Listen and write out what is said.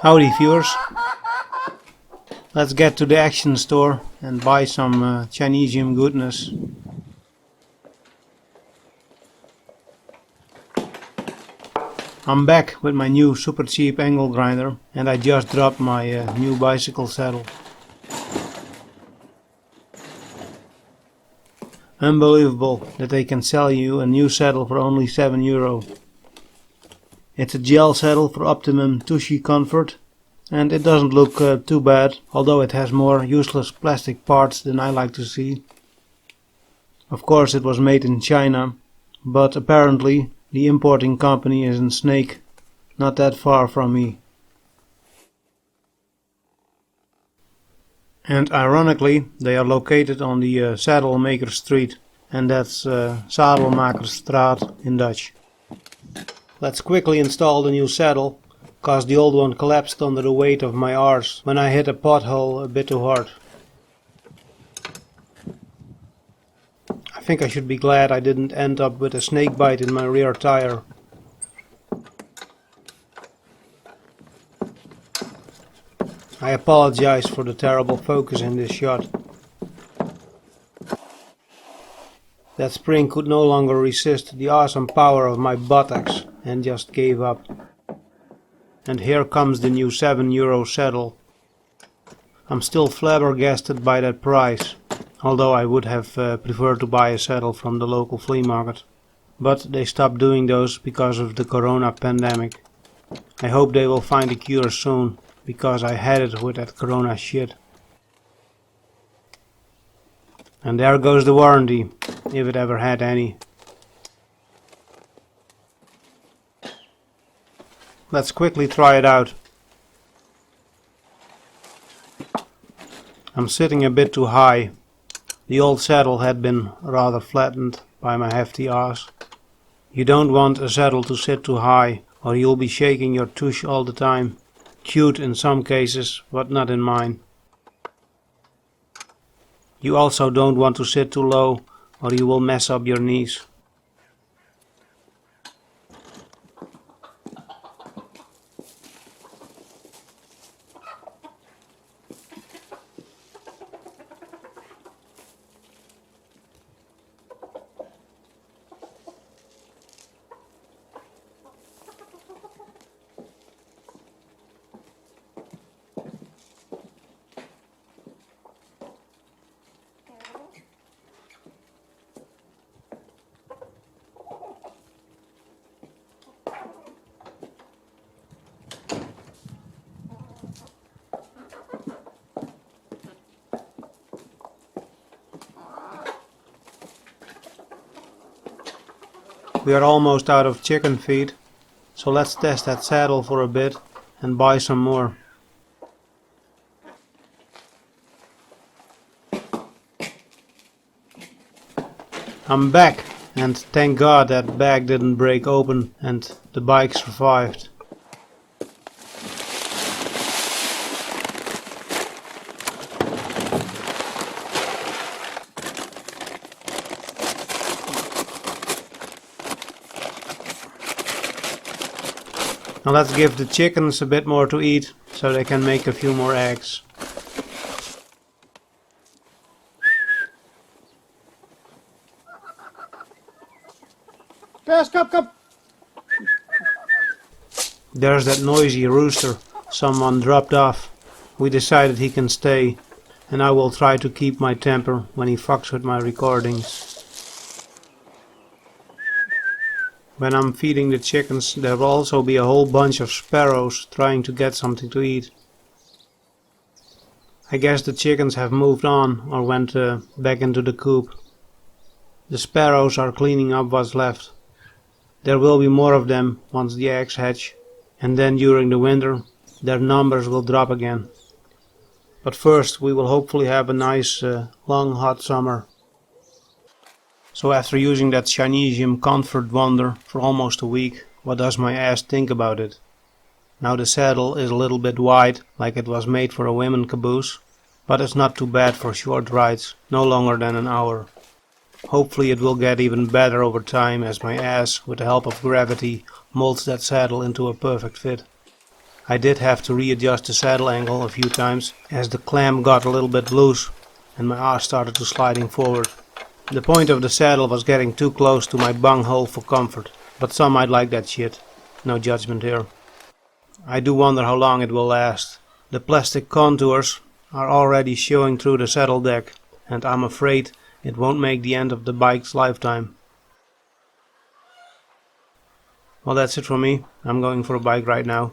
Howdy viewers, let's get to the action store and buy some Chinisium goodness. I'm back with my new super cheap angle grinder and I just dropped my new bicycle saddle. Unbelievable that they can sell you a new saddle for only €7. It's a gel saddle for optimum tushy comfort, and it doesn't look too bad, although it has more useless plastic parts than I like to see. Of course it was made in China, but apparently the importing company is in Snake, not that far from me. And ironically, they are located on the Sadelmaker Street, and that's Sadelmakerstraat in Dutch. Let's quickly install the new saddle, cause the old one collapsed under the weight of my arse when I hit a pothole a bit too hard. I think I should be glad I didn't end up with a snake bite in my rear tire. I apologize for the terrible focus in this shot. That spring could no longer resist the awesome power of my buttocks and just gave up. And here comes the new €7 saddle. I'm still flabbergasted by that price, although I would have preferred to buy a saddle from the local flea market. But they stopped doing those because of the corona pandemic. I hope they will find a cure soon, because I had it with that corona shit. And there goes the warranty, if it ever had any. Let's quickly try it out. I'm sitting a bit too high. The old saddle had been rather flattened by my hefty ass. You don't want a saddle to sit too high, or you'll be shaking your tush all the time. Cute in some cases, but not in mine. You also don't want to sit too low, or you will mess up your knees. We are almost out of chicken feed, so let's test that saddle for a bit and buy some more. I'm back, and thank God that bag didn't break open and the bike survived. Now let's give the chickens a bit more to eat, so they can make a few more eggs. Come. There's that noisy rooster someone dropped off. We decided he can stay, and I will try to keep my temper when he fucks with my recordings. When I'm feeding the chickens, there will also be a whole bunch of sparrows trying to get something to eat. I guess the chickens have moved on or went back into the coop. The sparrows are cleaning up what's left. There will be more of them once the eggs hatch, and then during the winter their numbers will drop again. But first we will hopefully have a nice long hot summer. So after using that Chinisium Comfort Wonder for almost a week, what does my ass think about it? Now the saddle is a little bit wide, like it was made for a women caboose, but it's not too bad for short rides, no longer than an hour. Hopefully it will get even better over time as my ass, with the help of gravity, molds that saddle into a perfect fit. I did have to readjust the saddle angle a few times as the clamp got a little bit loose and my ass started to sliding forward. The point of the saddle was getting too close to my bunghole for comfort, but some might like that shit. No judgment here. I do wonder how long it will last. The plastic contours are already showing through the saddle deck, and I'm afraid it won't make the end of the bike's lifetime. Well, that's it for me. I'm going for a bike right now.